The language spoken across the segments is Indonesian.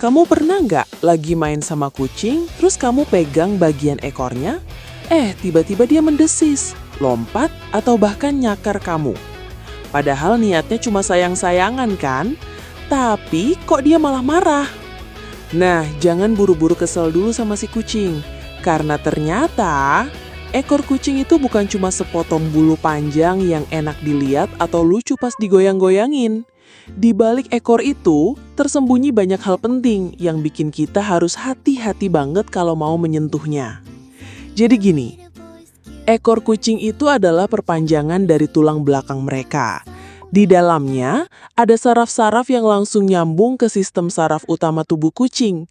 Kamu pernah nggak lagi main sama kucing, terus kamu pegang bagian ekornya? Tiba-tiba dia mendesis, lompat, atau bahkan nyakar kamu. Padahal niatnya cuma sayang-sayangan kan? Tapi kok dia malah marah? Nah, jangan buru-buru kesel dulu sama si kucing. Karena ternyata ekor kucing itu bukan cuma sepotong bulu panjang yang enak dilihat atau lucu pas digoyang-goyangin. Di balik ekor itu tersembunyi banyak hal penting yang bikin kita harus hati-hati banget kalau mau menyentuhnya. Jadi gini, ekor kucing itu adalah perpanjangan dari tulang belakang mereka. Di dalamnya ada saraf-saraf yang langsung nyambung ke sistem saraf utama tubuh kucing.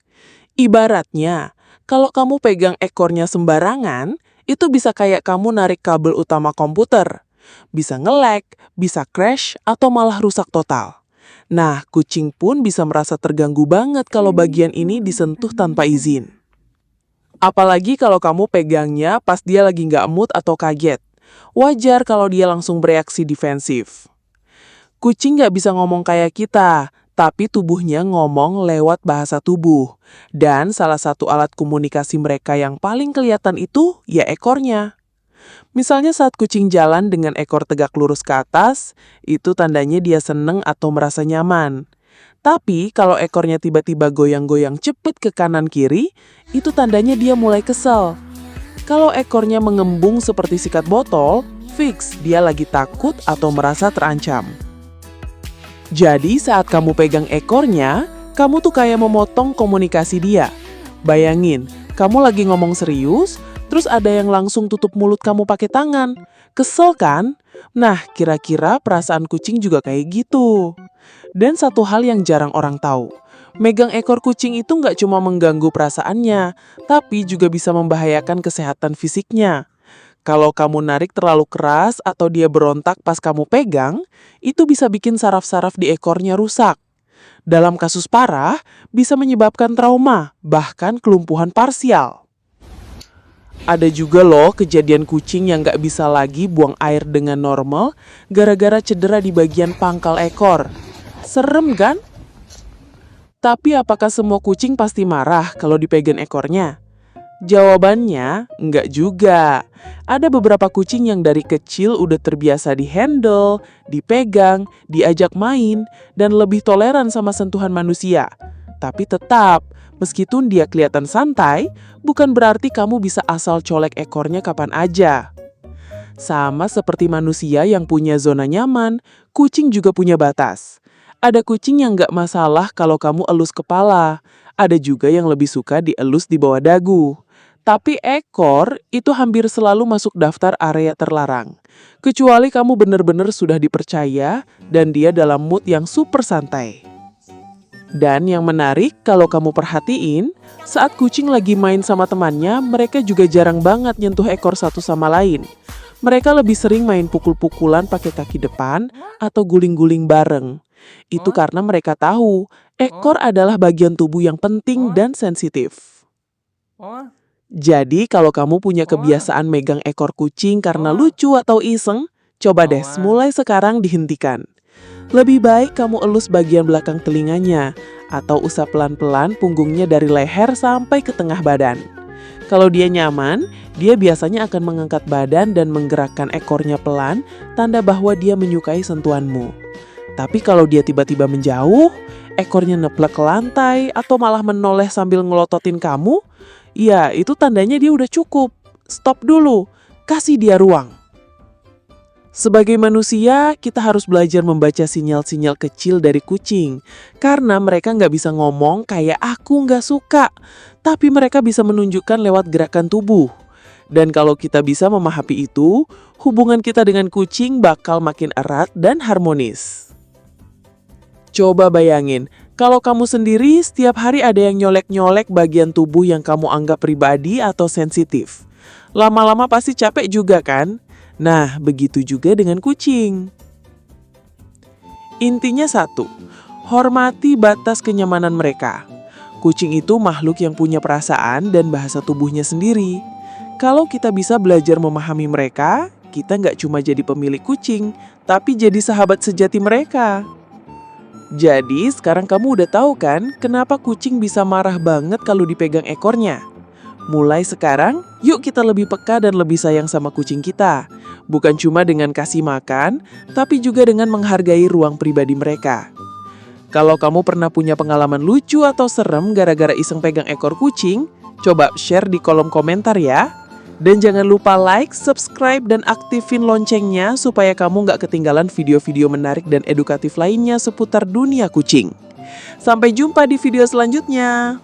Ibaratnya, kalau kamu pegang ekornya sembarangan, itu bisa kayak kamu narik kabel utama komputer. Bisa nge-lag, bisa crash, atau malah rusak total. Nah, kucing pun bisa merasa terganggu banget kalau bagian ini disentuh tanpa izin. Apalagi kalau kamu pegangnya pas dia lagi nggak mood atau kaget. Wajar kalau dia langsung bereaksi defensif. Kucing nggak bisa ngomong kayak kita, tapi tubuhnya ngomong lewat bahasa tubuh. Dan salah satu alat komunikasi mereka yang paling kelihatan itu ya ekornya. Misalnya saat kucing jalan dengan ekor tegak lurus ke atas, itu tandanya dia seneng atau merasa nyaman. Tapi kalau ekornya tiba-tiba goyang-goyang cepet ke kanan kiri, itu tandanya dia mulai kesel. Kalau ekornya mengembung seperti sikat botol, fix dia lagi takut atau merasa terancam. Jadi saat kamu pegang ekornya, kamu tuh kayak memotong komunikasi dia. Bayangin, kamu lagi ngomong serius, terus ada yang langsung tutup mulut kamu pakai tangan. Kesel kan? Nah, kira-kira perasaan kucing juga kayak gitu. Dan satu hal yang jarang orang tahu, megang ekor kucing itu nggak cuma mengganggu perasaannya, tapi juga bisa membahayakan kesehatan fisiknya. Kalau kamu narik terlalu keras atau dia berontak pas kamu pegang, itu bisa bikin saraf-saraf di ekornya rusak. Dalam kasus parah, bisa menyebabkan trauma, bahkan kelumpuhan parsial. Ada juga loh kejadian kucing yang nggak bisa lagi buang air dengan normal gara-gara cedera di bagian pangkal ekor. Serem kan? Tapi apakah semua kucing pasti marah kalau dipegang ekornya? Jawabannya, enggak juga. Ada beberapa kucing yang dari kecil udah terbiasa dihandle, dipegang, diajak main, dan lebih toleran sama sentuhan manusia. Tapi tetap, meskipun dia kelihatan santai, bukan berarti kamu bisa asal colek ekornya kapan aja. Sama seperti manusia yang punya zona nyaman, kucing juga punya batas. Ada kucing yang nggak masalah kalau kamu elus kepala. Ada juga yang lebih suka dielus di bawah dagu. Tapi ekor itu hampir selalu masuk daftar area terlarang. Kecuali kamu benar-benar sudah dipercaya dan dia dalam mood yang super santai. Dan yang menarik, kalau kamu perhatiin, saat kucing lagi main sama temannya, mereka juga jarang banget nyentuh ekor satu sama lain. Mereka lebih sering main pukul-pukulan pakai kaki depan atau guling-guling bareng. Itu karena mereka tahu, ekor adalah bagian tubuh yang penting dan sensitif. Jadi kalau kamu punya kebiasaan megang ekor kucing karena lucu atau iseng, coba deh mulai sekarang dihentikan. Lebih baik kamu elus bagian belakang telinganya, atau usap pelan-pelan punggungnya dari leher sampai ke tengah badan. Kalau dia nyaman, dia biasanya akan mengangkat badan dan menggerakkan ekornya pelan, tanda bahwa dia menyukai sentuhanmu. Tapi kalau dia tiba-tiba menjauh, ekornya neplek ke lantai, atau malah menoleh sambil ngelototin kamu, ya itu tandanya dia udah cukup. Stop dulu, kasih dia ruang. Sebagai manusia, kita harus belajar membaca sinyal-sinyal kecil dari kucing. Karena mereka nggak bisa ngomong kayak aku nggak suka. Tapi mereka bisa menunjukkan lewat gerakan tubuh. Dan kalau kita bisa memahami itu, hubungan kita dengan kucing bakal makin erat dan harmonis. Coba bayangin, kalau kamu sendiri setiap hari ada yang nyolek-nyolek bagian tubuh yang kamu anggap pribadi atau sensitif. Lama-lama pasti capek juga kan? Nah, begitu juga dengan kucing. Intinya satu, hormati batas kenyamanan mereka. Kucing itu makhluk yang punya perasaan dan bahasa tubuhnya sendiri. Kalau kita bisa belajar memahami mereka, kita nggak cuma jadi pemilik kucing, tapi jadi sahabat sejati mereka. Jadi sekarang kamu udah tahu kan kenapa kucing bisa marah banget kalau dipegang ekornya? Mulai sekarang, yuk kita lebih peka dan lebih sayang sama kucing kita. Bukan cuma dengan kasih makan, tapi juga dengan menghargai ruang pribadi mereka. Kalau kamu pernah punya pengalaman lucu atau serem gara-gara iseng pegang ekor kucing, coba share di kolom komentar ya. Dan jangan lupa like, subscribe, dan aktifin loncengnya supaya kamu nggak ketinggalan video-video menarik dan edukatif lainnya seputar dunia kucing. Sampai jumpa di video selanjutnya.